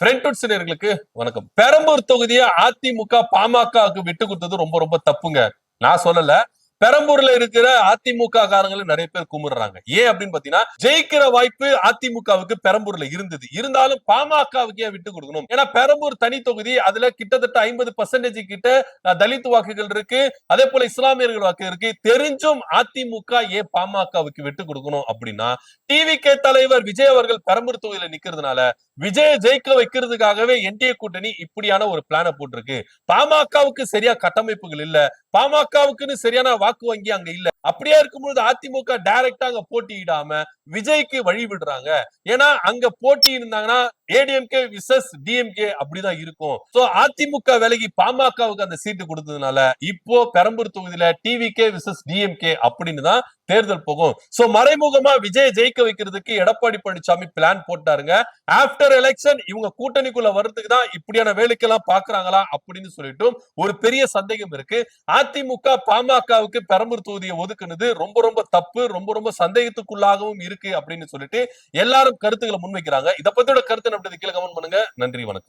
நேயர்களுக்கு வணக்கம். பெரம்பூர் தொகுதியை அதிமுக பாமகவுக்கு விட்டு கொடுத்தது ரொம்ப ரொம்ப தப்புங்க. நான் சொல்லல. பெரம்பூர்ல இருக்கிற அதிமுக காரங்களை நிறைய பேர் கும்பிடுறாங்க. ஏன் அப்படின்னு பாத்தீங்கன்னா, ஜெயிக்கிற வாய்ப்பு அதிமுகவுக்கு பெரம்பூர்ல இருந்தது. இருந்தாலும் பாமகவுக்கு ஏன் விட்டு கொடுக்கணும்? ஏன்னா பெரம்பூர் தனி தொகுதி, அதுல கிட்டத்தட்ட 50% கிட்ட தலித் வாக்குகள் இருக்கு. அதே போல இஸ்லாமியர்கள் வாக்கு இருக்கு. தெரிஞ்சும் அதிமுக ஏன் பாமகவுக்கு விட்டு கொடுக்கணும் அப்படின்னா, டிவிகே தலைவர் விஜய் அவர்கள் பெரம்பூர் தொகுதியில நிக்கிறதுனால விஜய ஜெயிக்க வைக்கிறதுக்காகவே என்டிஏ கூட்டணி இப்படியான ஒரு பிளான போட்டிருக்கு. பாமகவுக்கு சரியா கட்டமைப்புகள் இல்ல. பாமகவுக்குன்னு சரியான வாக்கு வங்கி அங்க இல்ல. அப்படியே இருக்கும்போது அதிமுக டைரக்டா அங்க போட்டியிடாம விஜய்க்கு வழி விடுறாங்க. ஏன்னா அங்க போட்டி இருந்தாங்கன்னா ஏடிஎம்கே விசஸ் டிஎம்கே அப்படிதான் இருக்கும். சோ அதிமுக விலகி பாமகவுக்கு அந்த சீட்டு கொடுத்ததுனால இப்போ பெரம்பூர் தொகுதியில டிவிகே விசஸ் டிஎம்கே அப்படின்னு தான் தேர்தல் போகும். சோ மறைமுகமா விஜய் ஜெயிக்க வைக்கிறதுக்கு எடப்பாடி பழனிசாமி பிளான் போட்டாருங்க. ஆப்டர் எலெக்ஷன் இவங்க கூட்டணிக்குள்ள வர்றதுக்கு தான் இப்படியான வேலைக்கெல்லாம் பாக்குறாங்களா அப்படின்னு சொல்லிட்டு ஒரு பெரிய சந்தேகம் இருக்கு. அதிமுக பாமகவுக்கு பெரம்பூர் தொகுதியை ஒதுக்குனது ரொம்ப ரொம்ப தப்பு, ரொம்ப ரொம்ப சந்தேகத்துக்குள்ளாகவும் இருக்கு அப்படின்னு சொல்லிட்டு எல்லாரும் கருத்துக்களை முன்வைக்கிறாங்க. இதை பத்தியோட கருத்து கீழே கமெண்ட் பண்ணுங்க. நன்றி, வணக்கம்.